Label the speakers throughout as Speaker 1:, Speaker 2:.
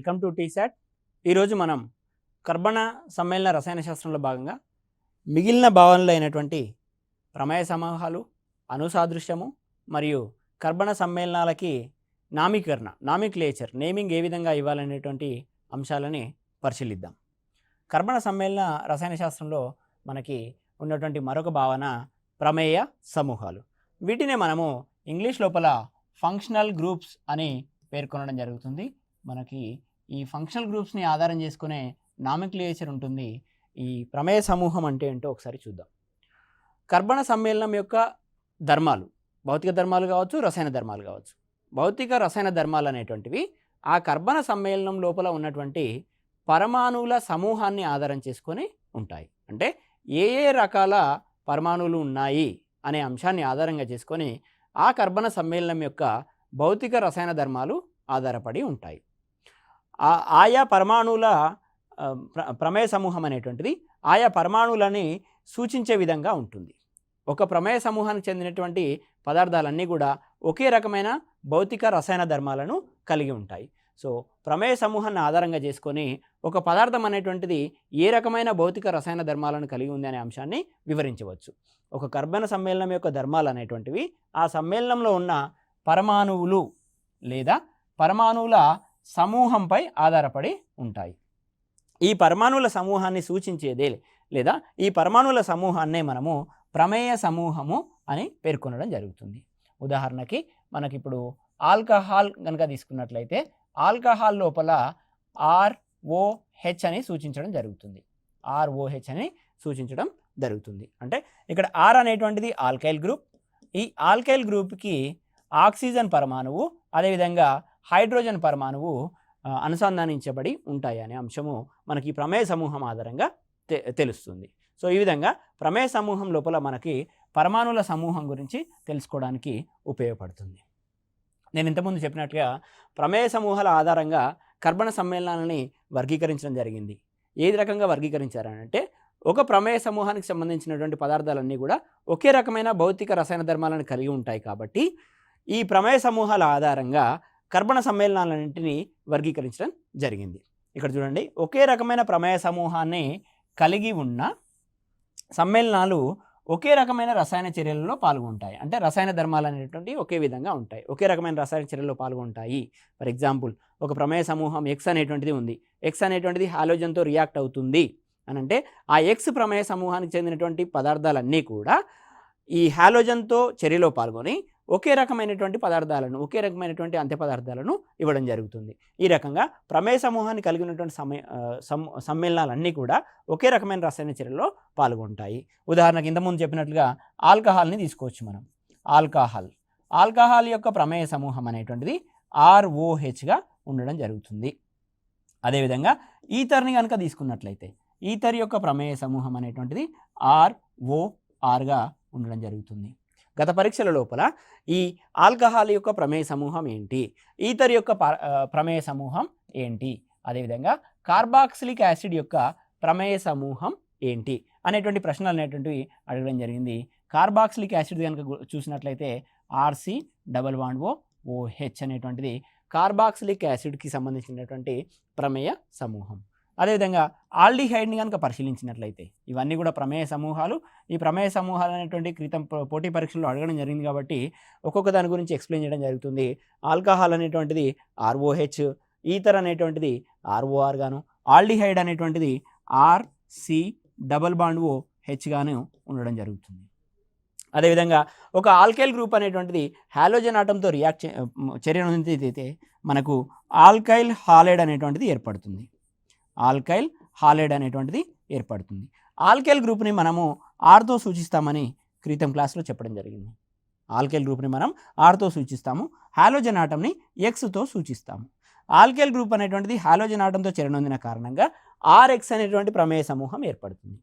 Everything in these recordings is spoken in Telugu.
Speaker 1: Welcome to T-SAT. ఈరోజు మనం కర్బన సమ్మేళన రసాయన శాస్త్రంలో భాగంగా మిగిలిన భావనలు అయినటువంటి ప్రమేయ సమూహాలు, అనుసాదృశ్యము మరియు కర్బన సమ్మేళనాలకి నామిక్లేచర్ నేమింగ్ ఏ విధంగా ఇవ్వాలనేటువంటి అంశాలని పరిశీలిద్దాం. కర్బన సమ్మేళన రసాయన శాస్త్రంలో మనకి ఉన్నటువంటి మరొక భావన ప్రమేయ సమూహాలు. వీటినే మనము ఇంగ్లీష్ లోపల ఫంక్షనల్ గ్రూప్స్ అని పేర్కొనడం జరుగుతుంది. మనకి ఈ ఫంక్షనల్ గ్రూప్స్ని ఆధారం చేసుకునే నామిక్లేచర్ ఉంటుంది. ఈ ప్రమేయ సమూహం అంటే ఏంటో ఒకసారి చూద్దాం. కర్బన సమ్మేళనం యొక్క ధర్మాలు, భౌతిక ధర్మాలు కావచ్చు, రసాయన ధర్మాలు కావచ్చు. భౌతిక రసాయన ధర్మాలు అనేటువంటివి ఆ కర్బన సమ్మేళనం లోపల ఉన్నటువంటి పరమాణువుల సమూహాన్ని ఆధారం చేసుకొని ఉంటాయి. అంటే ఏ ఏ రకాల పరమాణువులు ఉన్నాయి అనే అంశాన్ని ఆధారంగా చేసుకొని ఆ కర్బన సమ్మేళనం యొక్క భౌతిక రసాయన ధర్మాలు ఆధారపడి ఉంటాయి. ఆయా పరమాణువుల ప్రమేయ సమూహం అనేటువంటిది ఆయా పరమాణువులని సూచించే విధంగా ఉంటుంది. ఒక ప్రమేయ సమూహానికి చెందినటువంటి పదార్థాలన్నీ కూడా ఒకే రకమైన భౌతిక రసాయన ధర్మాలను కలిగి ఉంటాయి. సో ప్రమేయ సమూహాన్ని ఆధారంగా చేసుకొని ఒక పదార్థం అనేటువంటిది ఏ రకమైన భౌతిక రసాయన ధర్మాలను కలిగి ఉంది అనే అంశాన్ని వివరించవచ్చు. ఒక కర్బన సమ్మేళనం యొక్క ధర్మాలు అనేటువంటివి ఆ సమ్మేళనంలో ఉన్న పరమాణువులు లేదా పరమాణువుల సమూహంపై ఆధారపడి ఉంటాయి. ఈ పరమాణువుల సమూహాన్ని సూచించేదే లేదా ఈ పరమాణువుల సమూహాన్నే మనము ప్రమేయ సమూహము అని పేర్కొనడం జరుగుతుంది. ఉదాహరణకి మనకిప్పుడు ఆల్కహాల్ కనుక తీసుకున్నట్లయితే ఆల్కహాల్ లోపల ROH అని సూచించడం జరుగుతుంది. ROH అని సూచించడం జరుగుతుంది. అంటే ఇక్కడ R అనేటువంటిది ఆల్కైల్ గ్రూప్. ఈ ఆల్కైల్ గ్రూప్కి ఆక్సిజన్ పరమాణువు అదేవిధంగా హైడ్రోజన్ పరమాణువు అనుసంధానించబడి ఉంటాయి అనే అంశము మనకి ప్రమేయ సమూహం ఆధారంగా తెలుస్తుంది. సో ఈ విధంగా ప్రమేయ సమూహం లోపల మనకి పరమాణువుల సమూహం గురించి తెలుసుకోవడానికి ఉపయోగపడుతుంది. నేను ఇంతకుముందు చెప్పినట్టుగా ప్రమేయ సమూహాల ఆధారంగా కర్బన సమ్మేళనాలని వర్గీకరించడం జరిగింది. ఏది రకంగా వర్గీకరించారంటే ఒక ప్రమేయ సమూహానికి సంబంధించినటువంటి పదార్థాలన్నీ కూడా ఒకే రకమైన భౌతిక రసాయన ధర్మాలను కలిగి ఉంటాయి. కాబట్టి ఈ ప్రమేయ సమూహాల ఆధారంగా కర్బన సమ్మేళనాలన్నింటినీ వర్గీకరించడం జరిగింది. ఇక్కడ చూడండి, ఒకే రకమైన ప్రమేయ సమూహాన్ని కలిగి ఉన్న సమ్మేళనాలు ఒకే రకమైన రసాయన చర్యలలో పాల్గొంటాయి. అంటే రసాయన ధర్మాలు అనేటువంటివి ఒకే విధంగా ఉంటాయి, ఒకే రకమైన రసాయన చర్యల్లో పాల్గొంటాయి. ఫర్ ఎగ్జాంపుల్, ఒక ప్రమేయ సమూహం X అనేటువంటిది ఉంది. X అనేటువంటిది హాలోజన్తో రియాక్ట్ అవుతుంది అని అంటే ఆ X ప్రమేయ సమూహానికి చెందినటువంటి పదార్థాలన్నీ కూడా ఈ హాలోజన్తో చర్యలో పాల్గొని ఒకే రకమైనటువంటి పదార్థాలను, ఒకే రకమైనటువంటి అంత్య పదార్థాలను ఇవ్వడం జరుగుతుంది. ఈ రకంగా ప్రమేయ సమూహాన్ని కలిగి ఉన్నటువంటి సమ్మేళనాలన్నీ కూడా ఒకే రకమైన రసాయన చర్యలో పాల్గొంటాయి. ఉదాహరణకి ఇంతకుముందు చెప్పినట్లుగా ఆల్కహాల్ని తీసుకోవచ్చు మనం. ఆల్కహాల్ యొక్క ప్రమేయ సమూహం అనేటువంటిది ROHగా ఉండడం జరుగుతుంది. అదేవిధంగా ఈథర్ని కనుక తీసుకున్నట్లయితే ఈథర్ యొక్క ప్రమేయ సమూహం అనేటువంటిది RORగా ఉండడం జరుగుతుంది. గత పరీక్షల లోపల ఈ ఆల్కహాల్ యొక్క ప్రమేయ సమూహం ఏంటి, ఈథర్ యొక్క ప్రమేయ సమూహం ఏంటి, అదేవిధంగా కార్బాక్సిలిక్ యాసిడ్ యొక్క ప్రమేయ సమూహం ఏంటి అనేటువంటి ప్రశ్నలు అనేటువంటివి అడగడం జరిగింది. కార్బాక్సిలిక్ యాసిడ్ కనుక చూసినట్లయితే RC≡OH అనేటువంటిది కార్బాక్సిలిక్ యాసిడ్కి సంబంధించినటువంటి ప్రమేయ సమూహం. అదేవిధంగా ఆల్డిహైడ్ని కనుక పరిశీలించినట్లయితే ఇవన్నీ కూడా ప్రమేయ సమూహాలు. ఈ ప్రమేయ సమూహాలు అనేటువంటి క్రితం పోటీ పరీక్షల్లో అడగడం జరిగింది కాబట్టి ఒక్కొక్క దాని గురించి ఎక్స్ప్లెయిన్ చేయడం జరుగుతుంది. ఆల్కహాల్ అనేటువంటిది ROH, ఈథర్ అనేటువంటిది ROR గాను, ఆల్డిహైడ్ అనేటువంటిది RC≡OH గాను ఉండడం జరుగుతుంది. అదేవిధంగా ఒక ఆల్కైల్ గ్రూప్ అనేటువంటిది హాలోజన్ ఆటంతో చర్య నొందితే మనకు ఆల్కైల్ హాలైడ్ అనేటువంటిది ఏర్పడుతుంది. ఆల్కైల్ గ్రూప్ని మనము Rతో సూచిస్తామని క్రితం క్లాస్లో చెప్పడం జరిగింది. ఆల్కైల్ గ్రూప్ని మనం Rతో సూచిస్తాము, హాలోజన్ ఆటంని Xతో సూచిస్తాము. ఆల్కైల్ గ్రూప్ అనేటువంటిది హాలోజన్ ఆటంతో చర్య నొందిన కారణంగా RX అనేటువంటి ప్రమేయ సమూహం ఏర్పడుతుంది.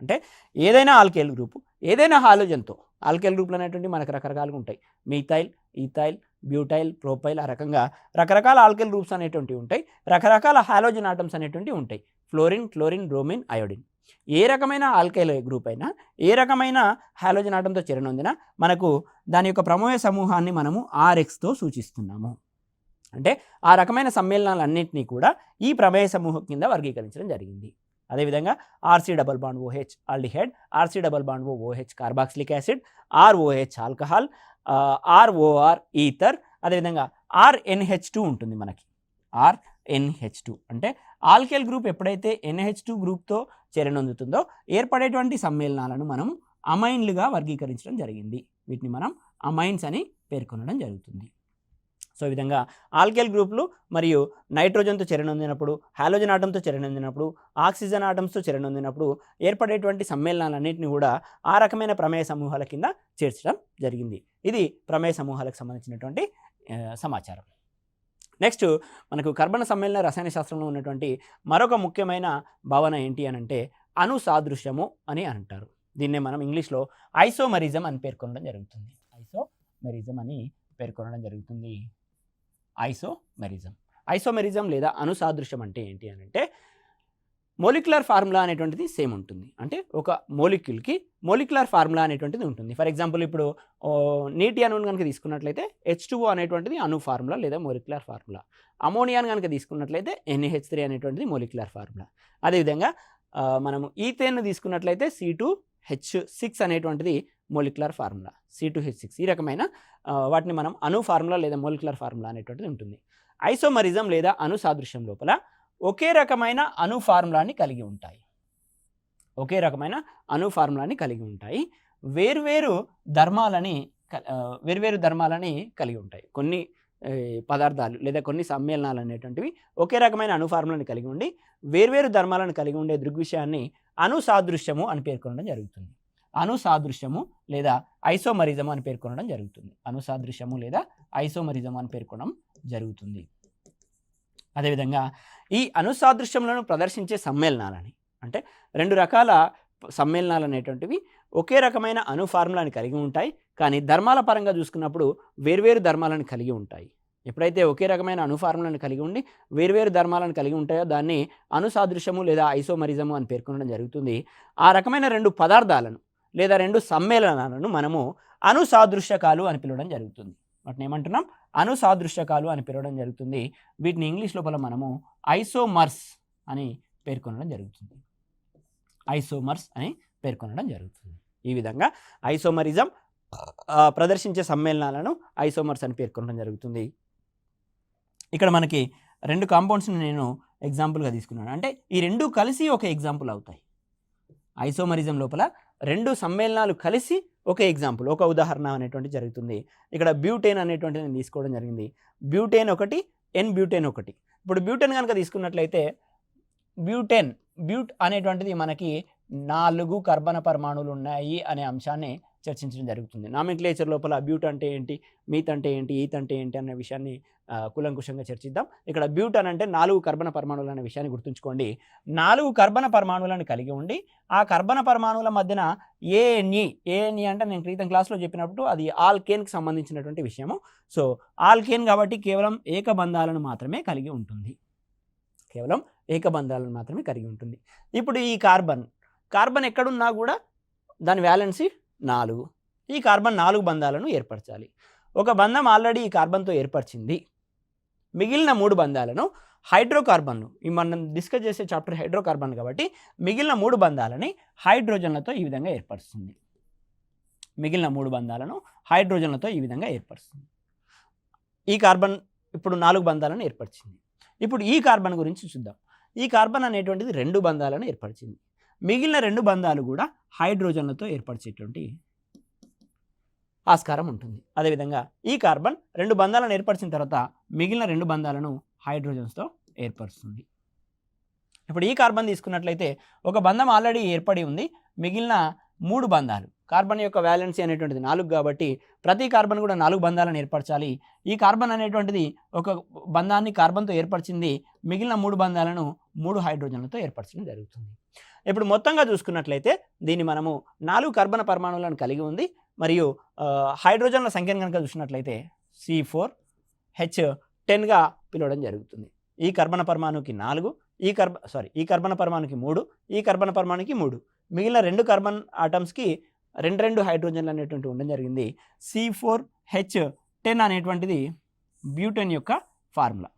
Speaker 1: అంటే ఏదైనా ఆల్కైల్ గ్రూపు ఏదైనా హాలోజన్తో, ఆల్కైల్ గ్రూపులు అనేటువంటి మనకు రకరకాలుగా ఉంటాయి. మిథైల్, ఈథైల్, బ్యూటైల్, ప్రోపైల్, ఆ రకంగా రకరకాల ఆల్కైల్ గ్రూప్స్ అనేటువంటివి ఉంటాయి. రకరకాల హాలోజన్ ఆటమ్స్ అనేటువంటివి ఉంటాయి. Fluorine, chlorine, bromine, iodine. ఏ రకమైన ఆల్కైల్ గ్రూప్ అయినా ఏ రకమైన హాలోజన్ ఆటంతో చర్య నొందినా మనకు దాని యొక్క ప్రమేయ సమూహాన్ని మనము RXతో సూచిస్తున్నాము. అంటే ఆ రకమైన సమ్మేళనాలన్నింటినీ కూడా ఈ ప్రమేయ సమూహం కింద వర్గీకరించడం జరిగింది. అదేవిధంగా RC double bond OH aldehyde, RC double bond OH carboxylic acid, ROH alcohol, ROR ether, అదేవిధంగా ఆర్ఎన్హెచ్2 ఉంటుంది మనకి. ఆర్ఎన్హెచ్2 అంటే ఆల్కేల్ గ్రూప్ ఎప్పుడైతే ఎన్హెచ్2 గ్రూప్తో చేరనొందుతుందో ఏర్పడేటువంటి సమ్మేళనాలను మనం అమైన్లుగా వర్గీకరించడం జరిగింది. వీటిని మనం అమైన్స్ అని పేర్కొనడం జరుగుతుంది. సో ఈ విధంగా ఆల్కేల్ గ్రూపులు మరియు నైట్రోజన్తో చెరనొందినప్పుడు, హాలోజన్ ఆటంతో చెరనొందినప్పుడు, ఆక్సిజన్ ఆటమ్స్తో చెరనొందినప్పుడు ఏర్పడేటువంటి సమ్మేళనాలన్నింటినీ కూడా ఆ రకమైన ప్రమేయ సమూహాల కింద చేర్చడం జరిగింది. ఇది ప్రమేయ సమూహాలకు సంబంధించినటువంటి సమాచారం. నెక్స్ట్ మనకు కర్బన సమ్మేళన రసాయన శాస్త్రంలో ఉన్నటువంటి మరొక ముఖ్యమైన భావన ఏంటి అని అంటే అనుసాదృశ్యము అని అంటారు. దీన్నే మనం ఇంగ్లీష్లో ఐసోమరిజం అని పేర్కొనడం జరుగుతుంది. ఐసోమెరిజం అని పేర్కొనడం జరుగుతుంది. ఐసోమెరిజం లేదా అనుసాదృశ్యం అంటే ఏంటి అని అంటే మోలిక్యులర్ ఫార్ములా అనేటువంటిది సేమ్ ఉంటుంది. అంటే ఒక మోలిక్యూల్కి మోలిక్యులర్ ఫార్ములా అనేటువంటిది ఉంటుంది. ఫర్ ఎగ్జాంపుల్ ఇప్పుడు నీటి అణువును కనుక తీసుకున్నట్లయితే H2O అనేటువంటిది అణు ఫార్ములా లేదా మోలిక్యులర్ ఫార్ములా. అమోనియాను కనుక తీసుకున్నట్లయితే NH3 అనేటువంటిది మోలిక్యులర్ ఫార్ములా. అదేవిధంగా మనము ఈథేన్ను తీసుకున్నట్లయితే C2H6 అనేటువంటిది మోలిక్యులర్ ఫార్ములా. C2H6 ఈ రకమైన వాటిని మనం అణు ఫార్ములా లేదా మోలిక్యులర్ ఫార్ములా అనేటువంటిది ఉంటుంది. ఐసోమరిజం లేదా అనుసాదృశ్యం లోపల ఒకే రకమైన అణు ఫార్ములాని కలిగి ఉంటాయి. వేర్వేరు ధర్మాలని కలిగి ఉంటాయి. కొన్ని పదార్థాలు లేదా కొన్ని సమ్మేళనాలు అనేటువంటివి ఒకే రకమైన అణు ఫార్ములాని కలిగి ఉండి వేర్వేరు ధర్మాలను కలిగి ఉండే దృగ్విషయాన్ని అనుసాదృశ్యము అని పేర్కొనడం జరుగుతుంది. అనుసాదృశ్యము లేదా ఐసోమరిజము అని పేర్కొనడం జరుగుతుంది. అదేవిధంగా ఈ అనుసాదృశ్యములను ప్రదర్శించే సమ్మేళనాలని అంటే రెండు రకాల సమ్మేళనాలు అనేటువంటివి ఒకే రకమైన అణు ఫార్ములాని కలిగి ఉంటాయి, కానీ ధర్మాల పరంగా చూసుకున్నప్పుడు వేర్వేరు ధర్మాలను కలిగి ఉంటాయి. ఎప్పుడైతే ఒకే రకమైన అణు ఫార్ములాను కలిగి ఉండి వేర్వేరు ధర్మాలను కలిగి ఉంటాయో దాన్ని అనుసాదృశ్యము లేదా ఐసోమరిజము అని పేర్కొనడం జరుగుతుంది. ఆ రకమైన రెండు పదార్థాలను లేదా రెండు సమ్మేళనాలను మనము అనుసాదృశ్యకాలు అని పిలవడం జరుగుతుంది. వాటిని ఏమంటున్నాం? అనుసాదృశ్యకాలు అని పిలవడం జరుగుతుంది. వీటిని ఇంగ్లీష్ లోపల మనము ఐసోమర్స్ అని పేర్కొనడం జరుగుతుంది. ఈ విధంగా ఐసోమరిజం ప్రదర్శించే సమ్మేళనాలను ఐసోమర్స్ అని పేర్కొనడం జరుగుతుంది. ఇక్కడ మనకి రెండు కాంపౌండ్స్ని నేను ఎగ్జాంపుల్గా తీసుకున్నాను. అంటే ఈ రెండు కలిసి ఒక ఎగ్జాంపుల్ అవుతాయి. ఐసోమరిజం లోపల రెండు సమ్మేళనాలు కలిసి ఒక ఎగ్జాంపుల్, ఒక ఉదాహరణ అనేటువంటి జరుగుతుంది. ఇక్కడ బ్యూటేన్ అనేటువంటిది నేను తీసుకోవడం జరిగింది. బ్యూటేన్ ఒకటి, ఎన్ బ్యూటేన్ ఒకటి. ఇప్పుడు బ్యూటేన్ కనుక తీసుకున్నట్లయితే బ్యూట్ అనేటువంటిది మనకి 4 కర్బన పరమాణువులు ఉన్నాయి అనే అంశాన్ని చర్చించడం జరుగుతుంది. నామిక్లేచర్ లోపల బ్యూట్ అంటే ఏంటి, మీత్ అంటే ఏంటి, ఈత్ అంటే ఏంటి అనే విషయాన్ని కూలంకుషంగా చర్చిద్దాం. ఇక్కడ బ్యూట్ అని అంటే 4 కర్బన పరమాణువులు అనే విషయాన్ని గుర్తుంచుకోండి. 4 కర్బన పరమాణువులను కలిగి ఉండి ఆ కర్బన పరమాణువుల మధ్యన ఏఎన్ఈ అంటే నేను క్రితం క్లాస్లో చెప్పినప్పుడు అది ఆల్కేన్కి సంబంధించినటువంటి విషయము. సో ఆల్కేన్ కాబట్టి కేవలం ఏకబంధాలను మాత్రమే కలిగి ఉంటుంది. ఇప్పుడు ఈ కార్బన్ ఎక్కడున్నా కూడా దాని వ్యాలెన్సీ 4. ఈ కార్బన్ 4 బంధాలను ఏర్పరచాలి. ఒక బంధం ఆల్రెడీ ఈ కార్బన్తో ఏర్పరిచింది. మిగిలిన 3 బంధాలను హైడ్రోకార్బన్లు, మనం డిస్కస్ చేసే చాప్టర్ హైడ్రోకార్బన్ కాబట్టి మిగిలిన 3 బంధాలని హైడ్రోజన్లతో ఈ విధంగా ఏర్పరుస్తుంది. ఈ కార్బన్ ఇప్పుడు 4 బంధాలను ఏర్పరిచింది. ఇప్పుడు ఈ కార్బన్ గురించి చూద్దాం. ఈ కార్బన్ అనేటువంటిది 2 బంధాలను ఏర్పరిచింది. మిగిలిన 2 బంధాలు కూడా హైడ్రోజన్లతో ఏర్పరిచేటువంటి ఆస్కారం ఉంటుంది. అదేవిధంగా ఈ కార్బన్ 2 బంధాలను ఏర్పరిచిన తర్వాత మిగిలిన 2 బంధాలను హైడ్రోజన్స్తో ఏర్పరుస్తుంది. ఇప్పుడు ఈ కార్బన్ తీసుకున్నట్లయితే ఒక బంధం ఆల్రెడీ ఏర్పడి ఉంది. మిగిలిన 3 బంధాలు, కార్బన్ యొక్క వ్యాలెన్సీ అనేటువంటిది 4 కాబట్టి ప్రతి కార్బన్ కూడా 4 బంధాలను ఏర్పరచాలి. ఈ కార్బన్ అనేటువంటిది ఒక బంధాన్ని కార్బన్తో ఏర్పరిచింది. మిగిలిన 3 బంధాలను 3 హైడ్రోజన్లతో ఏర్పరచడం జరుగుతుంది. ఇప్పుడు మొత్తంగా చూసుకున్నట్లయితే దీన్ని మనము 4 కర్బన పరమాణువులను కలిగి ఉంది. మరియు హైడ్రోజన్ల సంఖ్యను కనుక చూసినట్లయితే C4H10గా పిలవడం జరుగుతుంది. ఈ కర్బన పరమాణువుకి 4, ఈ కర్బన పరమాణువుకి 3, ఈ కర్బన పరమాణువుకి 3, మిగిలిన 2 కార్బన్ ఆటమ్స్కి 2 హైడ్రోజన్లు అనేటువంటివి ఉండడం జరిగింది. C4H10 అనేటువంటిది బ్యూటేన్ యొక్క ఫార్ములా.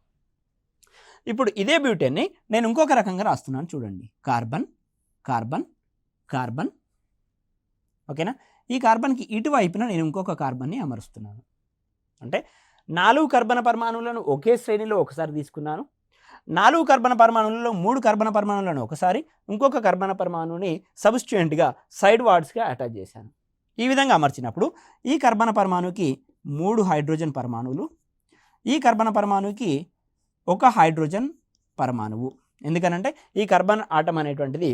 Speaker 1: ఇప్పుడు ఇదే బ్యూటేన్ని నేను ఇంకొక రకంగా రాస్తున్నాను చూడండి. కార్బన్ కార్బన్ కార్బన్, ఓకేనా. ఈ కార్బన్కి ఇటువైపున నేను ఇంకొక కార్బన్ని అమరుస్తున్నాను. అంటే 4 కర్బన పరమాణువులను ఒకే శ్రేణిలో ఒకసారి తీసుకున్నాను. 4 కర్బన పరమాణువులలో 3 కర్బన పరమాణువులను ఒకసారి, ఇంకొక కర్బన పరమాణువుని సబ్స్టిట్యూయెంట్గా సైడ్ వార్డ్స్గా అటాచ్ చేశాను. ఈ విధంగా అమర్చినప్పుడు ఈ కర్బన పరమాణువుకి 3 హైడ్రోజన్ పరమాణువులు, ఈ కర్బన పరమాణువుకి 1 హైడ్రోజన్ పరమాణువు. ఎందుకనంటే ఈ కార్బన్ ఆటం అనేటువంటిది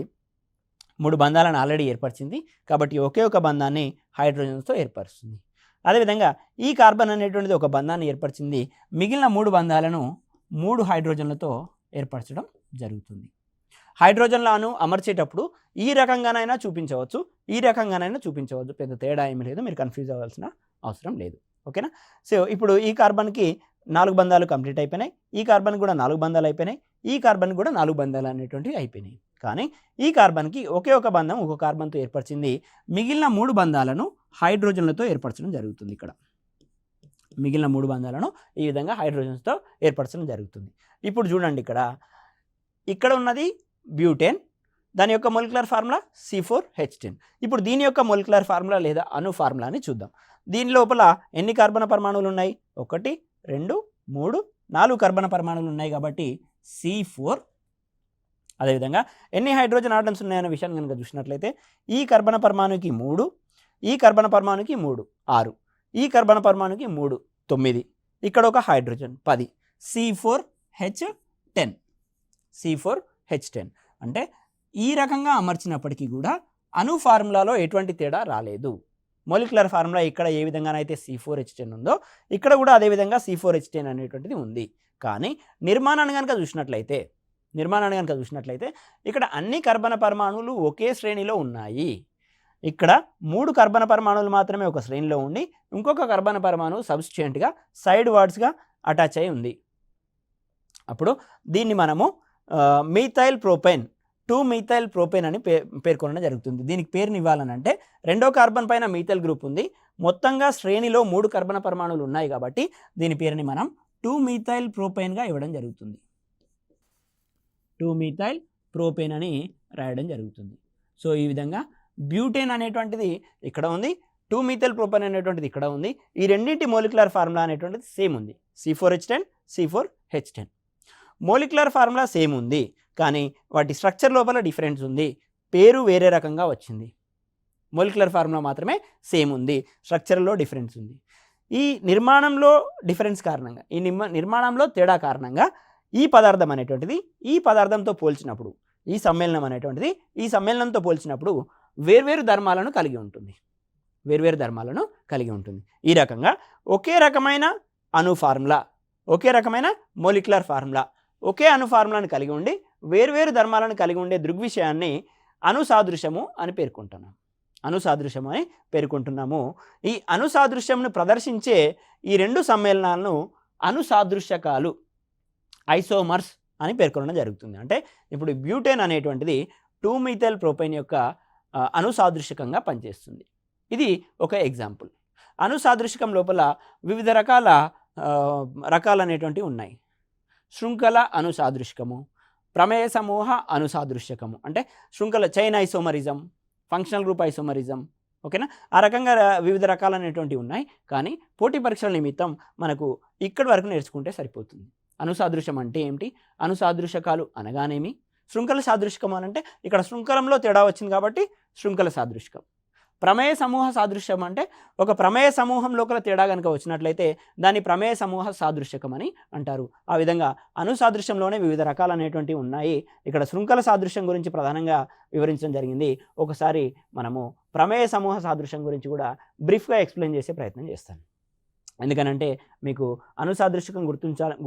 Speaker 1: 3 బంధాలను ఆల్రెడీ ఏర్పరిచింది కాబట్టి ఒకే ఒక బంధాన్ని హైడ్రోజన్స్తో ఏర్పరుస్తుంది. అదేవిధంగా ఈ కార్బన్ అనేటువంటిది ఒక బంధాన్ని ఏర్పరిచింది, మిగిలిన 3 బంధాలను 3 హైడ్రోజన్లతో ఏర్పరచడం జరుగుతుంది. హైడ్రోజన్లను అమర్చేటప్పుడు ఈ రకంగానైనా చూపించవచ్చు, ఈ రకంగానైనా చూపించవచ్చు, పెద్ద తేడా ఏమీ లేదు, మీరు కన్ఫ్యూజ్ అవ్వాల్సిన అవసరం లేదు. ఓకేనా. సో ఇప్పుడు ఈ కార్బన్కి 4 బంధాలు కంప్లీట్ అయిపోయినాయి, ఈ కార్బన్ కూడా 4 బంధాలు అయిపోయినాయి, ఈ కార్బన్ కూడా 4 బంధాలు అనేటువంటివి అయిపోయినాయి. కానీ ఈ కార్బన్కి ఒకే ఒక బంధం ఒక కార్బన్తో ఏర్పరిచింది, మిగిలిన 3 బంధాలను హైడ్రోజన్లతో ఏర్పరచడం జరుగుతుంది. మిగిలిన 3 బంధాలను ఈ విధంగా హైడ్రోజన్స్తో ఏర్పరచడం జరుగుతుంది. ఇప్పుడు చూడండి, ఇక్కడ ఉన్నది బ్యూటేన్, దాని యొక్క మొలిక్యులర్ ఫార్ములా C4H10. ఇప్పుడు దీని యొక్క మొలిక్యులర్ ఫార్ములా లేదా అణు ఫార్ములాని చూద్దాం. దీని లోపల ఎన్ని కార్బన పరమాణువులు ఉన్నాయి? 1 2 3 4 కార్బన పరమాణువులు ఉన్నాయి కాబట్టి C4. అదేవిధంగా ఎన్ని హైడ్రోజన్ ఆటమ్స్ ఉన్నాయనే విషయాన్ని కనుక చూసినట్లయితే ఈ కార్బన పరమాణువుకి 3, ఈ కార్బన పరమాణువుకి 3 6, ఈ కార్బన పరమాణువుకి 3 9, ఇక్కడ ఒక హైడ్రోజన్ 10, C4H10. C4H10 అంటే ఈ రకంగా అమర్చినప్పటికీ కూడా అణు ఫార్ములాలో ఎటువంటి తేడా రాలేదు. మొలిక్యులర్ ఫార్ములా ఇక్కడ ఏ విధంగానైతే C4H10 ఉందో ఇక్కడ కూడా అదేవిధంగా C4H10 అనేటువంటిది ఉంది. కానీ నిర్మాణాన్ని కనుక చూసినట్లయితే ఇక్కడ అన్ని కార్బన పరమాణువులు ఒకే శ్రేణిలో ఉన్నాయి. ఇక్కడ 3 కార్బన పరమాణువులు మాత్రమే ఒక శ్రేణిలో ఉండి ఇంకొక కార్బన పరమాణువు సబ్స్టిట్యూయెంట్గా సైడ్ వార్డ్స్గా అటాచ్ అయి ఉంది. అప్పుడు దీన్ని మనము మీథైల్ ప్రోపేన్ 2-మీథైల్ ప్రోపేన్ అని పేర్కొనడం జరుగుతుంది. దీనికి పేరుని ఇవ్వాలనంటే రెండో కార్బన్ పైన మీథైల్ గ్రూప్ ఉంది, మొత్తంగా శ్రేణిలో 3 కార్బన పరమాణువులు ఉన్నాయి కాబట్టి దీని పేరుని మనం 2-మీథైల్ ప్రోపేన్గా ఇవ్వడం జరుగుతుంది. 2-మీథైల్ ప్రోపేన్ అని రాయడం జరుగుతుంది. సో ఈ విధంగా బ్యూటేన్ అనేటువంటిది ఇక్కడ ఉంది, 2-మీథైల్ ప్రోపేన్ అనేటువంటిది ఇక్కడ ఉంది. ఈ రెండింటి మోలిక్యులర్ ఫార్ములా అనేటువంటిది సేమ్ ఉంది, C4H10 C4H10. Molecular formula same ఉంది కానీ వాటి స్ట్రక్చర్ లోపల డిఫరెన్స్ ఉంది, పేరు వేరే రకంగా వచ్చింది. మోలిక్యులర్ ఫార్ములా మాత్రమే సేమ్ ఉంది, స్ట్రక్చర్లో డిఫరెన్స్ ఉంది. ఈ నిర్మాణంలో డిఫరెన్స్ కారణంగా, ఈ నిర్మాణంలో తేడా కారణంగా ఈ పదార్థం అనేటువంటిది ఈ పదార్థంతో పోల్చినప్పుడు, ఈ సమ్మేళనం అనేటువంటిది ఈ సమ్మేళనంతో పోల్చినప్పుడు వేర్వేరు ధర్మాలను కలిగి ఉంటుంది. ఈ రకంగా ఒకే రకమైన అణు ఫార్ములా, ఒకే రకమైన మోలిక్యులర్ ఫార్ములా, ఒకే అణు ఫార్ములాను కలిగి ఉండి వేర్వేరు ధర్మాలను కలిగి ఉండే దృగ్విషయాన్ని అణుసాదృశ్యము అని పేర్కొంటున్నాము. ఈ అణుసాదృశ్యంను ప్రదర్శించే ఈ 2 సమ్మేళనాలను అణుసాదృశ్యకాలు, ఐసోమర్స్ అని పేర్కొనడం జరుగుతుంది. అంటే ఇప్పుడు బ్యూటేన్ అనేటువంటిది 2-మీథైల్ ప్రోపేన్ యొక్క అణుసాదృశ్యకంగా పనిచేస్తుంది. ఇది ఒక ఎగ్జాంపుల్. అణుసాదృశ్యకం లోపల వివిధ రకాలు అనేటువంటివి ఉన్నాయి. శృంఖల అణుసాదృశ్యకము, ప్రమేయ సమూహ అణుసాదృశ్యకము, అంటే శృంఖల chain isomerism, functional group isomerism, ఓకేనా. ఆ రకంగా వివిధ రకాలనేటువంటివి ఉన్నాయి. కానీ పోటీ పరీక్షల నిమిత్తం మనకు ఇక్కడి వరకు నేర్చుకుంటే సరిపోతుంది. అణుసాదృశ్యం అంటే ఏమిటి, అణుసాదృశ్యకాలు అనగానేమి, శృంఖల సాదృశ్యకం అంటే ఇక్కడ శృంఖలంలో తేడా వచ్చింది కాబట్టి శృంఖల సాదృశ్యకం. ప్రమేయ సమూహ సాదృశ్యం అంటే ఒక ప్రమేయ సమూహం లోపల తేడా కనుక వచ్చినట్లయితే దాన్ని ప్రమేయ సమూహ సాదృశ్యకం అని అంటారు. ఆ విధంగా అణుసాదృశ్యంలోనే వివిధ రకాలు అనేటువంటివి ఉన్నాయి. ఇక్కడ శృంఖల సాదృశ్యం గురించి ప్రధానంగా వివరించడం జరిగింది. ఒకసారి మనము ప్రమేయ సమూహ సాదృశ్యం గురించి కూడా బ్రీఫ్గా ఎక్స్ప్లెయిన్ చేసే ప్రయత్నం చేస్తాను. ఎందుకనంటే మీకు అణుసాదృశ్యకం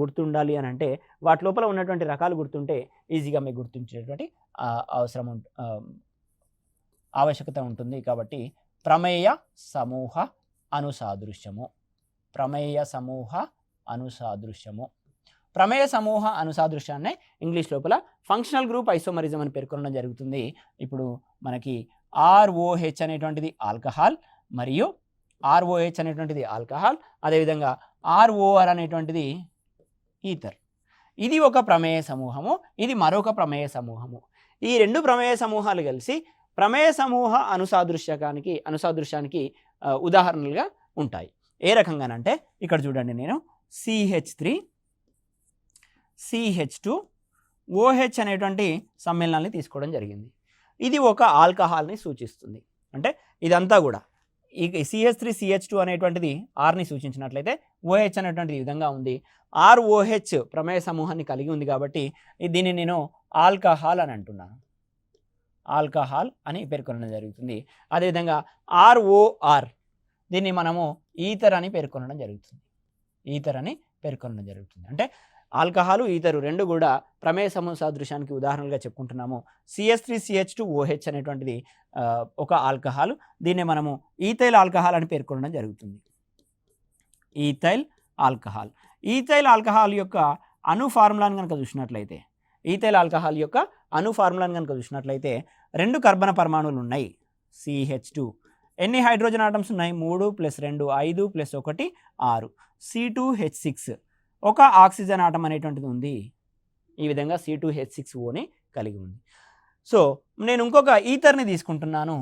Speaker 1: గుర్తుండాలి అని అంటే వాటి లోపల ఉన్నటువంటి రకాలు గుర్తుంటే ఈజీగా మీకు గుర్తుంచేటువంటి ఆవశ్యకత ఉంటుంది. కాబట్టి ప్రమేయ సమూహ అణుసాదృశ్యము, ప్రమేయ సమూహ అణుసాదృశ్యాన్ని ఇంగ్లీష్ లోపల ఫంక్షనల్ గ్రూప్ ఐసోమరిజం అని పేర్కొనడం జరుగుతుంది. ఇప్పుడు మనకి ROH అనేటువంటిది ఆల్కహాల్ మరియు ROH అనేటువంటిది ఆల్కహాల్, అదేవిధంగా ROR అనేటువంటిది ఈథర్. ఇది ఒక ప్రమేయ సమూహము, ఇది మరొక ప్రమేయ సమూహము. ఈ రెండు ప్రమేయ సమూహాలు కలిసి ప్రమేయ సమూహ అనుసాదృశ్యానికి ఉదాహరణలుగా ఉంటాయి. ఏ రకంగానంటే ఇక్కడ చూడండి, నేను CH3 CH2 OH అనేటువంటి సమ్మేళనాన్ని తీసుకోవడం జరిగింది. ఇది ఒక ఆల్కహాల్ని సూచిస్తుంది. అంటే ఇదంతా కూడా ఈ CH3 CH2 అనేటువంటిది Rని సూచించినట్లయితే OH అనేటువంటిది ఈ విధంగా ఉంది. ROH ప్రమేయ సమూహాన్ని కలిగి ఉంది కాబట్టి దీన్ని నేను ఆల్కహాల్ అని అంటున్నాను. ఆల్కహాల్ అని పేర్కొనడం జరుగుతుంది. అదేవిధంగా ROR దీన్ని మనము ఈథర్ అని పేర్కొనడం జరుగుతుంది. ఈథర్ అని పేర్కొనడం జరుగుతుంది. అంటే ఆల్కహాలు ఈథరు రెండు కూడా ప్రమేయ సమూహ సాదృశ్యానికి ఉదాహరణలుగా చెప్పుకుంటున్నాము. CH3 CH2 OH అనేటువంటిది ఒక ఆల్కహాల్. దీన్ని మనము ఈథైల్ ఆల్కహాల్ అని పేర్కొనడం జరుగుతుంది. Ethyl alcohol. ఈథైల్ ఆల్కహాల్ యొక్క అణు ఫార్ములాను కనుక చూసినట్లయితే, ఈథైల్ ఆల్కహాల్ యొక్క అణు ఫార్ములాను కనుక చూసినట్లయితే రెండు కర్బన పరమాణువులు ఉన్నాయి. CH2 ఎన్ని హైడ్రోజన్ ఆటమ్స్ ఉన్నాయి? 3 + 2 5 + 1 6. C2H6 ఒక ఆక్సిజన్ ఆటం అనేటువంటిది ఉంది. ఈ విధంగా C2H6Oని కలిగి ఉంది. సో నేను ఇంకొక ఈథర్ని తీసుకుంటున్నాను.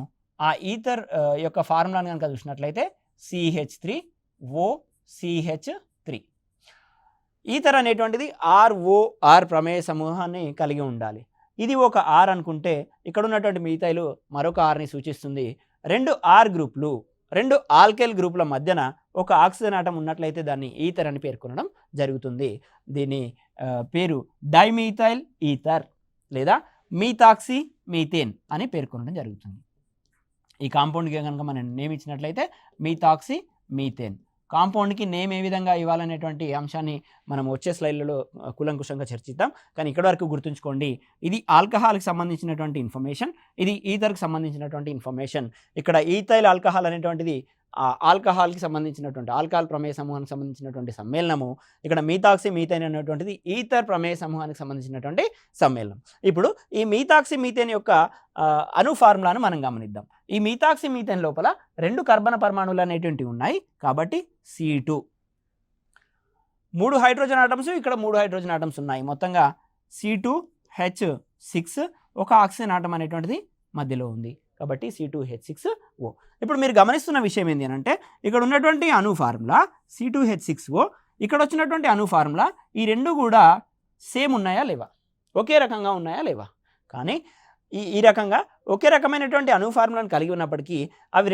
Speaker 1: ఆ ఈథర్ యొక్క ఫార్ములాను కనుక చూసినట్లయితే CH3OCH3. ఈథర్ అనేటువంటిది ROR ప్రమేయ సమూహాన్ని కలిగి ఉండాలి. ఇది ఒక R అనుకుంటే ఇక్కడ ఉన్నటువంటి మిగతాయిలు మరొక Rని సూచిస్తుంది. రెండు R గ్రూపులు, రెండు ఆల్కైల్ గ్రూపుల మధ్యన ఒక ఆక్సిజన్ ఆటం ఉన్నట్లయితే దాన్ని ఈథర్ అని పేర్కొనడం జరుగుతుంది. దీని పేరు డైమీథైల్ ఈథర్ లేదా మీథాక్సీ మీథేన్ అని పేర్కొనడం జరుగుతుంది. ఈ కాంపౌండ్కి కనుక మనం నేమ్ ఇచ్చినట్లయితే మీథాక్సీ మీథేన్. కాంపౌండ్కి నేమ్ ఏ విధంగా ఇవ్వాలనేటువంటి అంశాన్ని మనం వచ్చే స్లైడ్లలో కూలంకుషంగా చర్చిద్దాం. కానీ ఇక్కడ వరకు గుర్తుంచుకోండి, ఇది ఆల్కహాల్కి సంబంధించినటువంటి ఇన్ఫర్మేషన్, ఇది ఈథర్కి సంబంధించినటువంటి ఇన్ఫర్మేషన్. ఇక్కడ ఈథైల్ ఆల్కహాల్ అనేటువంటిది ఆల్కహాల్కి సంబంధించినటువంటి ఆల్కహాల్ ప్రమేయ సమూహానికి సంబంధించినటువంటి సమ్మేళనము. ఇక్కడ మీథాక్సీ మీథేన్ అనేటువంటిది ఈథర్ ప్రమేయ సమూహానికి సంబంధించినటువంటి సమ్మేళనం. ఇప్పుడు ఈ మీథాక్సీ మీథేన్ యొక్క అణు ఫార్ములాను మనం గమనిద్దాం. ఈ మీథాక్సీ మీథేన్ లోపల రెండు కర్బన పరమాణువులు అనేటువంటివి ఉన్నాయి కాబట్టి C2. 3 హైడ్రోజన్ ఆటమ్స్, ఇక్కడ 3 హైడ్రోజన్ ఆటమ్స్ ఉన్నాయి. మొత్తంగా C2H6 ఒక ఆక్సిజన్ ఆటం అనేటువంటిది మధ్యలో ఉంది కాబట్టి C2H6O. ఇప్పుడు మీరు గమనిస్తున్న విషయం ఏంటి అని అంటే, ఇక్కడ ఉన్నటువంటి అణు ఫార్ములా C2H6O, ఇక్కడ వచ్చినటువంటి అణు ఫార్ములా, ఈ రెండు కూడా సేమ్ ఉన్నాయా లేవా, ఒకే రకంగా ఉన్నాయా లేవా? కానీ ఈ రకంగా ఒకే రకమైనటువంటి అణు ఫార్ములాను కలిగి ఉన్నప్పటికీ అవి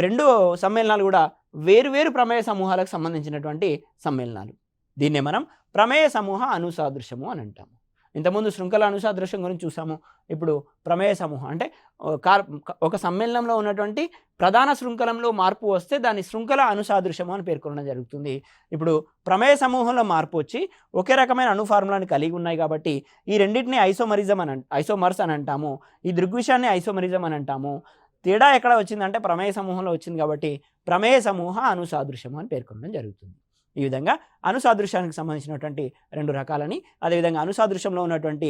Speaker 1: రెండు సమ్మేళనాలు కూడా వేరు ప్రమేయ సమూహాలకు సంబంధించినటువంటి సమ్మేళనాలు. దీన్నే మనం ప్రమేయ సమూహ అనుసాదృశ్యము అని అంటాము. ఇంతకుముందు శృంఖల అనుసాదృశ్యం గురించి చూసాము. ఇప్పుడు ప్రమేయ సమూహం అంటే ఒక సమ్మేళనంలో ఉన్నటువంటి ప్రధాన శృంఖలంలో మార్పు వస్తే దాన్ని శృంఖల అనుసాదృశ్యము అని పేర్కొనడం జరుగుతుంది. ఇప్పుడు ప్రమేయ సమూహంలో మార్పు వచ్చి ఒకే రకమైన అణు ఫార్ములాని కలిగి ఉన్నాయి కాబట్టి ఈ రెండింటిని ఐసోమర్స్ అని అంటాము. ఈ దృగ్విషయాన్ని ఐసోమరిజం అని అంటాము. తేడా ఎక్కడ వచ్చిందంటే ప్రమేయ సమూహంలో వచ్చింది కాబట్టి ప్రమేయ సమూహ అనుసాదృశ్యము అని పేర్కొనడం జరుగుతుంది. ఈ విధంగా అనుసాదృశ్యానికి సంబంధించినటువంటి రెండు రకాలని, అదేవిధంగా అనుసాదృశ్యంలో ఉన్నటువంటి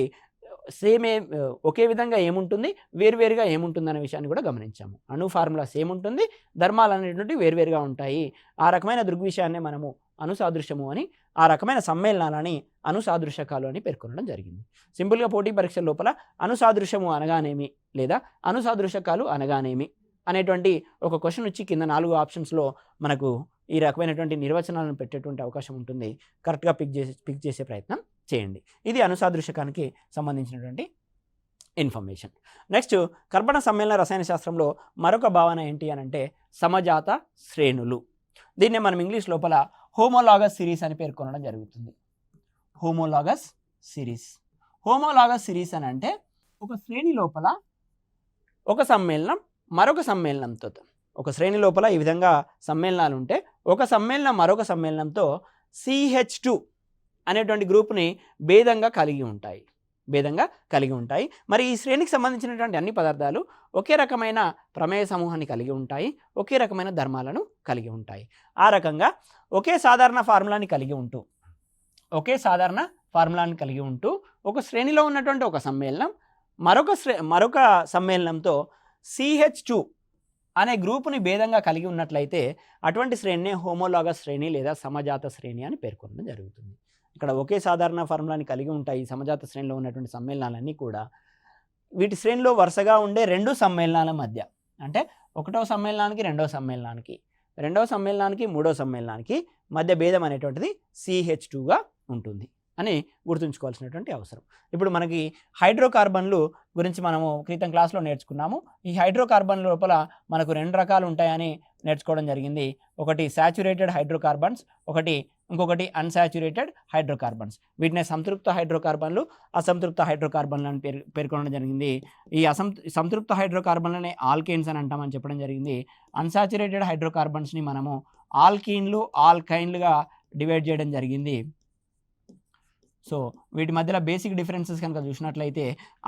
Speaker 1: ఒకే విధంగా ఏముంటుంది, వేరువేరుగా ఏముంటుంది అనే విషయాన్ని కూడా గమనించాము. అణు ఫార్ములా సేమ్ ఉంటుంది, ధర్మాలు అనేటువంటివి వేరువేరుగా ఉంటాయి. ఆ రకమైన దృగ్విషయాన్ని మనము అనుసాదృశ్యము అని, ఆ రకమైన సమ్మేళనాలని అనుసాదృశకాలు అని పేర్కొనడం జరిగింది. సింపుల్గా పోటీ పరీక్షల లోపల అనుసాదృశ్యము అనగానేమి లేదా అనుసాదృశకాలు అనగానేమి అనేటువంటి ఒక క్వశ్చన్ వచ్చి కింద 4 ఆప్షన్స్లో మనకు ఈ రకమైనటువంటి నిర్వచనాలను పెట్టేటువంటి అవకాశం ఉంటుంది. కరెక్ట్గా పిక్ చేసే ప్రయత్నం చేయండి. ఇది అనుసాదృశకానికి సంబంధించినటువంటి ఇన్ఫర్మేషన్. నెక్స్ట్, కర్బన సమ్మేళన రసాయన శాస్త్రంలో మరొక భావన ఏంటి అని అంటే సమజాత శ్రేణులు. దీన్నే మనం ఇంగ్లీష్ లోపల హోమోలాగస్ సిరీస్ అని పేర్కొనడం జరుగుతుంది. Homologous series. హోమోలాగస్ సిరీస్ అని అంటే ఒక శ్రేణి లోపల ఒక సమ్మేళనం మరొక సమ్మేళనంతో, ఒక శ్రేణి లోపల ఈ విధంగా సమ్మేళనాలు ఉంటే ఒక సమ్మేళనం మరొక సమ్మేళనంతో CH2 అనేటువంటి గ్రూప్ని భేదంగా కలిగి ఉంటాయి. మరి ఈ శ్రేణికి సంబంధించినటువంటి అన్ని పదార్థాలు ఒకే రకమైన ప్రమేయ సమూహాన్ని కలిగి ఉంటాయి, ఒకే రకమైన ధర్మాలను కలిగి ఉంటాయి. ఆ రకంగా ఒకే సాధారణ ఫార్ములాని కలిగి ఉంటూ ఒక శ్రేణిలో ఉన్నటువంటి ఒక సమ్మేళనం మరొక సమ్మేళనంతో CH2 అనే గ్రూపుని భేదంగా కలిగి ఉన్నట్లయితే అటువంటి శ్రేణిని హోమోలాగస్ శ్రేణి లేదా సమజాత శ్రేణి అని పేర్కొనడం జరుగుతుంది. ఇక్కడ ఒకే సాధారణ ఫార్ములాని కలిగి ఉంటాయి సమజాత శ్రేణిలో ఉన్నటువంటి సమ్మేళనాలన్నీ కూడా. వీటి శ్రేణిలో వరుసగా ఉండే రెండు సమ్మేళనాల మధ్య, అంటే ఒకటవ సమ్మేళనానికి రెండవ సమ్మేళనానికి, రెండవ సమ్మేళనానికి మూడవ సమ్మేళనానికి మధ్య భేదం అనేటువంటిది CH2గా ఉంటుంది అని గుర్తుంచుకోవాల్సినటువంటి అవసరం. ఇప్పుడు మనకి హైడ్రోకార్బన్లు గురించి మనము క్రితం క్లాస్లో నేర్చుకున్నాము. ఈ హైడ్రోకార్బన్ లోపల మనకు రెండు రకాలు ఉంటాయని నేర్చుకోవడం జరిగింది. ఒకటి సాచురేటెడ్ హైడ్రోకార్బన్స్, ఇంకొకటి అన్సాచురేటెడ్ హైడ్రోకార్బన్స్. వీటిని సంతృప్త హైడ్రోకార్బన్లు, అసంతృప్త హైడ్రోకార్బన్లు అని పేర్కొనడం జరిగింది. ఈ సంతృప్త హైడ్రోకార్బన్లని ఆల్కేన్స్ అని అంటామని చెప్పడం జరిగింది. అన్సాచురేటెడ్ హైడ్రోకార్బన్స్ని మనము ఆల్కీన్లు, ఆల్కైన్లుగా డివైడ్ చేయడం జరిగింది. సో వీటి మధ్యలో బేసిక్ డిఫరెన్సెస్ కనుక చూసినట్లయితే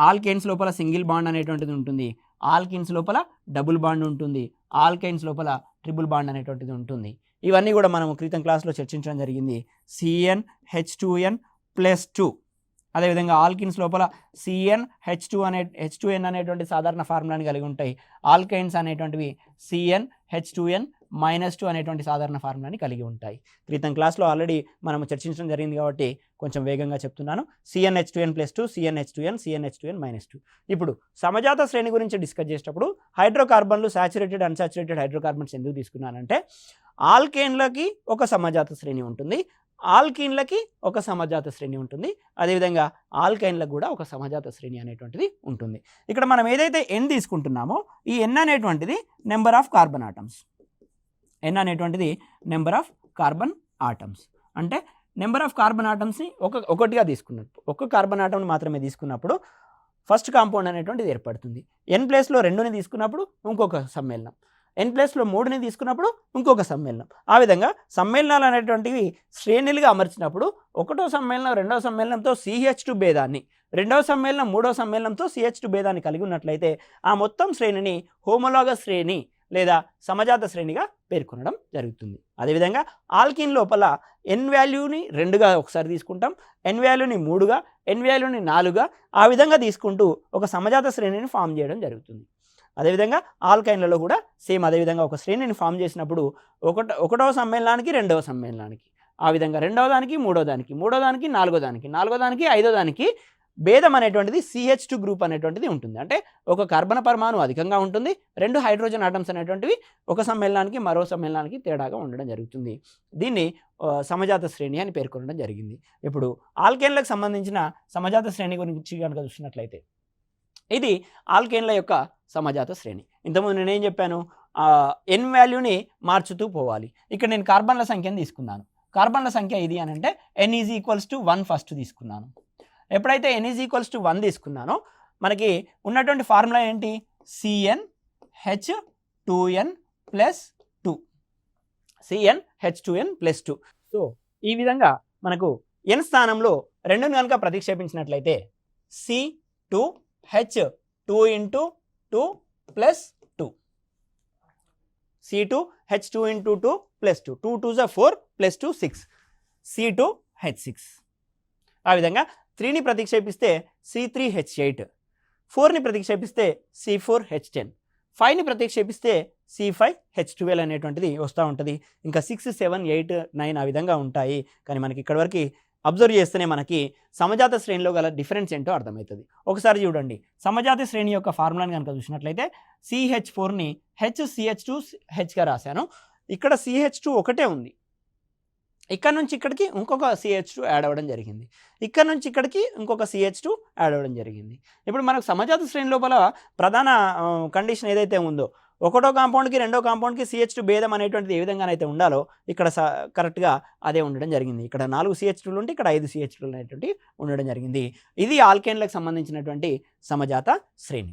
Speaker 1: ఆల్కేన్స్ లోపల సింగిల్ బాండ్ అనేటువంటిది ఉంటుంది, ఆల్కిన్స్ లోపల డబుల్ బాండ్ ఉంటుంది, ఆల్కైన్స్ లోపల ట్రిపుల్ బాండ్ అనేటువంటిది ఉంటుంది. ఇవన్నీ కూడా మనం క్రితం క్లాస్లో చర్చించడం జరిగింది. CnH2n+2. అదేవిధంగా ఆల్కిన్స్ లోపల H2n అనేటువంటి సాధారణ ఫార్ములాని కలిగి ఉంటాయి. ఆల్కైన్స్ అనేటువంటివి CnH2n-2 అనేటువంటి సాధారణ ఫార్ములాని కలిగి ఉంటాయి. క్రితం క్లాస్లో ఆల్రెడీ మనం చర్చించడం జరిగింది కాబట్టి కొంచెం వేగంగా చెప్తున్నాను. CnH2n+2, CnH2n, CnH2n-2. ఇప్పుడు సమజాత శ్రేణి గురించి డిస్కస్ చేసేటప్పుడు హైడ్రోకార్బన్లు సాచురేటెడ్, అన్సాచురేటెడ్ హైడ్రోకార్బన్స్ ఎందుకు తీసుకున్నానంటే ఆల్కేన్లకి ఒక సమజాత శ్రేణి ఉంటుంది, ఆల్కీన్లకి ఒక సమజాత శ్రేణి ఉంటుంది, అదేవిధంగా ఆల్కైన్లకు కూడా ఒక సమజాత శ్రేణి అనేటువంటిది ఉంటుంది. ఇక్కడ మనం ఏదైతే N తీసుకుంటున్నామో ఈ N అనేటువంటిది number of carbon atoms. N అనేటువంటిది నెంబర్ ఆఫ్ కార్బన్ ఆటమ్స్. అంటే నెంబర్ ఆఫ్ కార్బన్ ఆటమ్స్ని ఒకటిగా తీసుకున్నప్పుడు, ఒక్క కార్బన్ ఆటమ్ని మాత్రమే తీసుకున్నప్పుడు ఫస్ట్ కాంపౌండ్ అనేటువంటిది ఏర్పడుతుంది. N ప్లేస్లో 2ని తీసుకున్నప్పుడు ఇంకొక సమ్మేళనం, N ప్లేస్లో 3ని తీసుకున్నప్పుడు ఇంకొక సమ్మేళనం. ఆ విధంగా సమ్మేళనాలు అనేటువంటివి శ్రేణులుగా అమర్చినప్పుడు ఒకటో సమ్మేళనం రెండవ సమ్మేళనంతో CH2 భేదాన్ని, రెండవ సమ్మేళనం మూడవ సమ్మేళనంతో CH2 భేదాన్ని కలిగి ఉన్నట్లయితే ఆ మొత్తం శ్రేణిని హోమోలాగస్ శ్రేణి లేదా సమజాత శ్రేణిగా పేర్కొనడం జరుగుతుంది. అదేవిధంగా ఆల్కిన్ లోపల N వాల్యూని 2గా ఒకసారి తీసుకుంటాం, N వాల్యూని 3గా, N వాల్యూని 4గా, ఆ విధంగా తీసుకుంటూ ఒక సమజాత శ్రేణిని ఫామ్ చేయడం జరుగుతుంది. అదేవిధంగా ఆల్కైన్లలో కూడా సేమ్ అదేవిధంగా ఒక శ్రేణిని ఫామ్ చేసినప్పుడు ఒకటవ సమ్మేళనానికి రెండవ సమ్మేళనానికి, ఆ విధంగా రెండవ దానికి మూడో దానికి, మూడో దానికి నాలుగో దానికి, నాలుగో దానికి ఐదో దానికి భేదం అనేటువంటిది CH2 గ్రూప్ అనేటువంటిది ఉంటుంది. అంటే ఒక కార్బన్ పరమాణు అధికంగా ఉంటుంది, రెండు హైడ్రోజన్ ఆటమ్స్ అనేటువంటివి ఒక సమ్మేళనానికి మరో సమ్మేళనానికి తేడాగా ఉండడం జరుగుతుంది. దీన్ని సమజాత శ్రేణి అని పేర్కొనడం జరిగింది. ఇప్పుడు ఆల్కేన్లకు సంబంధించిన సమజాత శ్రేణి గురించి కనుక చూసినట్లయితే ఇది ఆల్కేన్ల యొక్క సమజాత శ్రేణి. ఇంతకుముందు నేనేం చెప్పాను, N వాల్యూని మార్చుతూ పోవాలి. ఇక్కడ నేను కార్బన్ల సంఖ్యను తీసుకున్నాను. కార్బన్ల సంఖ్య ఇది అని అంటే N = 1 ఫస్ట్ తీసుకున్నాను. ఎప్పుడైతే N = 1 తీసుకున్నానో మనకి ఉన్నటువంటి ఫార్ములా ఏంటి, CnH2n+2, CnH2n+2. సో ఈ విధంగా మనకు N స్థానంలో 2ని కనుక ప్రతిక్షేపించినట్లయితే C2H2 × 2 C2H2 × 2 +2, 2 2 4 +2 6, C2H6. ఆ విధంగా 3ని ప్రతిక్షేపిస్తే C3H8, 4ని ప్రతిక్షేపిస్తే C4H10, 5ని ప్రతిక్షేపిస్తే C5H12 అనేటువంటిది వస్తూ ఉంటుంది. ఇంకా 6 7 8 9 ఆ విధంగా ఉంటాయి. కానీ మనకి ఇక్కడ వరకు అబ్జర్వ్ చేస్తేనే మనకి సమజాత శ్రేణిలో గల డిఫరెన్స్ ఏంటో అర్థమవుతుంది. ఒకసారి చూడండి, సమజాత శ్రేణి యొక్క ఫార్ములాని కనుక చూసినట్లయితే CH4ని HCH2Hగా రాశాను. ఇక్కడ CH2 ఒకటే ఉంది, ఇక్కడ నుంచి ఇక్కడికి ఇంకొక CH2 యాడ్ అవ్వడం జరిగింది, ఇక్కడ నుంచి ఇక్కడికి ఇంకొక CH2 యాడ్ అవ్వడం జరిగింది. ఇప్పుడు మనకు సమజాత శ్రేణి లోపల ప్రధాన కండిషన్ ఏదైతే ఉందో, ఒకటో కాంపౌండ్కి రెండో కాంపౌండ్కి CH2 భేదం అనేటువంటిది ఏ విధంగానైతే ఉండాలో ఇక్కడ కరెక్ట్గా అదే ఉండడం జరిగింది. ఇక్కడ 4 CH2లు ఉంటే ఇక్కడ 5 CH2లు అనేటువంటి ఉండడం జరిగింది. ఇది ఆల్కైన్లకు సంబంధించినటువంటి సమజాత శ్రేణి.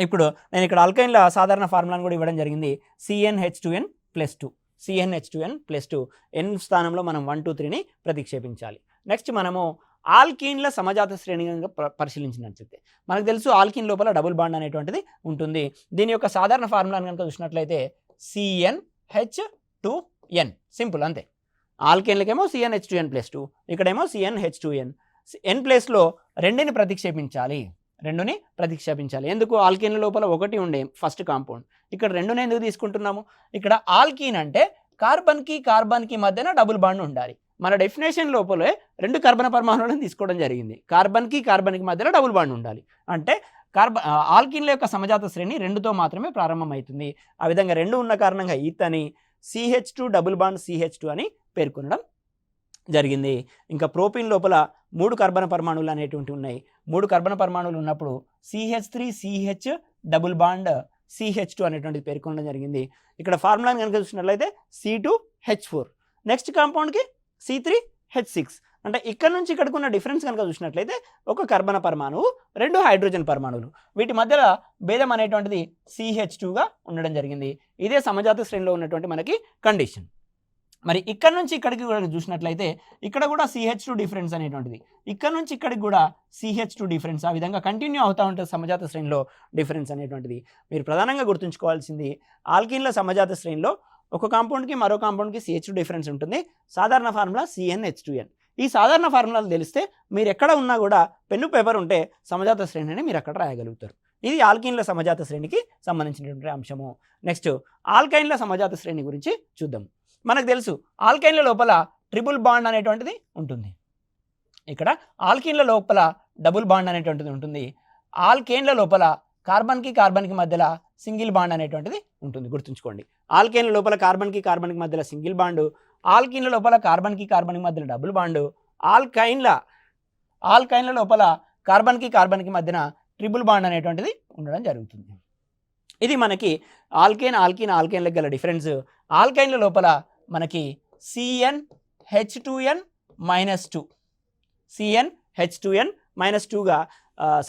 Speaker 1: ఇప్పుడు నేను ఇక్కడ ఆల్కైన్ల సాధారణ ఫార్ములాను కూడా ఇవ్వడం జరిగింది, CnH2n+2, CnH2n+2. N స్థానంలో మనం 1 2 3ని ప్రతిక్షేపించాలి. నెక్స్ట్ మనము ఆల్కీన్ల సమజాత శ్రేణి పరిశీలించినట్లయితే మనకు తెలుసు ఆల్కీన్ లోపల డబుల్ బాండ్ అనేటువంటిది ఉంటుంది. దీని యొక్క సాధారణ ఫార్ములాను కనుక చూసినట్లయితే CnH2n, సింపుల్ అంతే. ఆల్కీన్లకేమో CnH2n+2, ఇక్కడేమో CnH2n. N ప్లేస్లో 2ని ప్రతిక్షేపించాలి, 2ని ప్రతిక్షేపించాలి. ఎందుకు? ఆల్కీన్ల లోపల 1 ఉండే ఫస్ట్ కాంపౌండ్, ఇక్కడ 2ని ఎందుకు తీసుకుంటున్నాము? ఇక్కడ ఆల్కీన్ అంటే కార్బన్కి మధ్యన డబుల్ బాండ్ ఉండాలి. మన డెఫినేషన్ లోపలే 2 కర్బన పరమాణువులను తీసుకోవడం జరిగింది. కార్బన్కి మధ్యలో డబుల్ బాండ్ ఉండాలి అంటే ఆల్కీన్ల యొక్క సమజాత శ్రేణి 2తో మాత్రమే ప్రారంభమవుతుంది. ఆ విధంగా 2 ఉన్న కారణంగా ఈథని CH2 డబుల్ బాండ్ CH2 అని పేర్కొనడం జరిగింది. ఇంకా ప్రోపీన్ లోపల 3 కర్బన పరమాణువులు అనేటువంటివి ఉన్నాయి. 3 కర్బన పరమాణువులు ఉన్నప్పుడు CH3CH డబుల్ బాండ్ CH2 అనేటువంటిది పేర్కొనడం జరిగింది. ఇక్కడ ఫార్ములాని కనుక చూసినట్లయితే C2H4, నెక్స్ట్ కాంపౌండ్కి C3H6. అంటే ఇక్కడ నుంచి ఇక్కడికి ఉన్న డిఫరెన్స్ కనుక చూసినట్లయితే 1 కర్బన పరమాణువు 2 హైడ్రోజన్ పరమాణువులు, వీటి మధ్యలో భేదం అనేటువంటిది CH2గా ఉండడం జరిగింది. ఇదే సమజాత శ్రేణిలో ఉన్నటువంటి మనకి కండిషన్. మరి ఇక్కడ నుంచి ఇక్కడికి కూడా చూసినట్లయితే ఇక్కడ కూడా CH2 డిఫరెన్స్ అనేటువంటిది, ఇక్కడ నుంచి ఇక్కడికి కూడా CH2 డిఫరెన్స్, ఆ విధంగా కంటిన్యూ అవుతూ ఉంటుంది సమజాత శ్రేణిలో డిఫరెన్స్ అనేటువంటిది. మీరు ప్రధానంగా గుర్తుంచుకోవాల్సింది ఆల్కీన్ల సమజాత శ్రేణిలో ఒక కాంపౌండ్కి మరో కాంపౌండ్కి CH2 డిఫరెన్స్ ఉంటుంది. సాధారణ ఫార్ములా CnH2n. ఈ సాధారణ ఫార్ములాలు తెలిస్తే మీరు ఎక్కడ ఉన్నా కూడా పెన్ను పేపర్ ఉంటే సమజాత శ్రేణిని మీరు అక్కడ రాయగలుగుతారు. ఇది ఆల్కీన్ల సమజాత శ్రేణికి సంబంధించినటువంటి అంశము. నెక్స్ట్ ఆల్కైన్ల సమజాత శ్రేణి గురించి చూద్దాం. మనకు తెలుసు ఆల్కైన్ల లోపల ట్రిపుల్ బాండ్ అనేటువంటిది ఉంటుంది. ఇక్కడ ఆల్కీన్ల లోపల డబుల్ బాండ్ అనేటువంటిది ఉంటుంది. ఆల్కేన్ల లోపల కార్బన్కి మధ్యలో సింగిల్ బాండ్ అనేటువంటిది ఉంటుంది. గుర్తుంచుకోండి, ఆల్కేన్ల లోపల కార్బన్కి మధ్యలో సింగిల్ బాండు, ఆల్కీన్ల లోపల కార్బన్కి మధ్యలో డబుల్ బాండు, ఆల్కైన్ల లోపల కార్బన్కి మధ్యన ట్రిపుల్ బాండ్ అనేటువంటిది ఉండడం జరుగుతుంది. ఇది మనకి ఆల్కైన్లకు గల డిఫరెన్స్. ఆల్కైన్ల లోపల మనకి CnH2n -2గా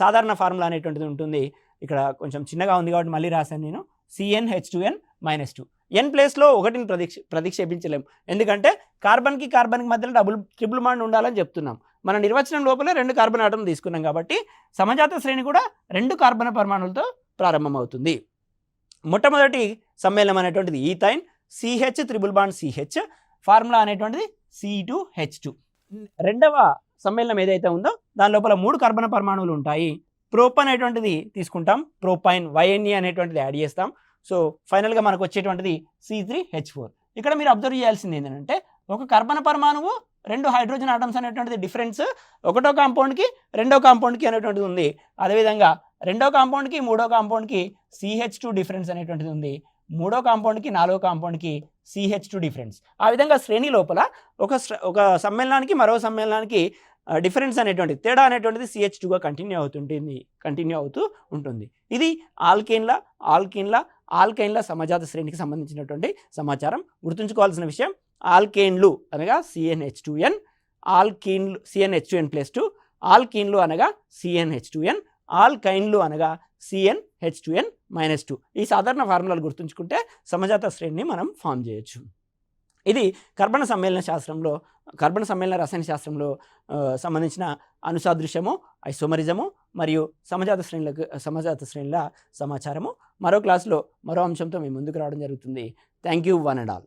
Speaker 1: సాధారణ ఫార్ములా అనేటువంటిది ఉంటుంది. ఇక్కడ కొంచెం చిన్నగా ఉంది కాబట్టి మళ్ళీ రాశాను నేను, CnH2n -2. n ప్లేస్లో 1ని ప్రతిక్షేపించలేము, ఎందుకంటే కార్బన్కి మధ్యలో ట్రిపుల్ బాండ్ ఉండాలని చెప్తున్నాం. మన నిర్వచనం లోపలే 2 కార్బన్ ఆటం తీసుకున్నాం కాబట్టి సమజాత శ్రేణి కూడా 2 కార్బన పరమాణువులతో ప్రారంభమవుతుంది. మొట్టమొదటి సమ్మేళనం అనేటువంటిది ఈథైన్, CH triple bond CH, formula అనేటువంటిది C2H2. రెండవ సమ్మేళనం ఏదైతే ఉందో దాని లోపల 3 కర్బన పరమాణువులు ఉంటాయి. ప్రోపన్ అనేటువంటిది తీసుకుంటాం, ప్రోపైన్ YNE అనేటువంటిది యాడ్ చేస్తాం. సో ఫైనల్గా మనకు వచ్చేటువంటిది C3H4. ఇక్కడ మీరు అబ్జర్వ్ చేయాల్సింది ఏంటంటే ఒక కర్బన పరమాణువు 2 హైడ్రోజన్ ఆటమ్స్ అనేటువంటిది డిఫరెన్స్ 1వ కాంపౌండ్కి 2వ కాంపౌండ్కి అనేటువంటిది ఉంది. అదేవిధంగా 2వ కాంపౌండ్కి 3వ కాంపౌండ్కి CH2 డిఫరెన్స్ అనేటువంటిది ఉంది. 3వ కాంపౌండ్కి 4వ కాంపౌండ్కి CH2 డిఫరెన్స్. ఆ విధంగా శ్రేణి లోపల ఒక సమ్మేళనానికి మరో సమ్మేళనానికి డిఫరెన్స్ అనేటువంటిది, తేడా అనేటువంటిది CH2గా కంటిన్యూ అవుతూ ఉంటుంది. ఇది ఆల్కైన్ల సమజాత శ్రేణికి సంబంధించినటువంటి సమాచారం. గుర్తుంచుకోవాల్సిన విషయం, ఆల్కేన్లు అనగా CnH2n, CnH2n+2, ఆల్కీన్లు అనగా CnH2n, ఆల్కైన్లు అనగా CnH2n -2. ఈ సాధారణ ఫార్ములాలు గుర్తుంచుకుంటే సమజాత శ్రేణిని మనం ఫామ్ చేయొచ్చు. ఇది కర్బన సమ్మేళన రసాయన శాస్త్రంలో సంబంధించిన అనుసాదృశ్యము, ఐసోమరిజము మరియు సమజాత శ్రేణుల సమాచారము. మరో క్లాసులో మరో అంశంతో మేము ముందుకు రావడం జరుగుతుంది. Thank you one and all.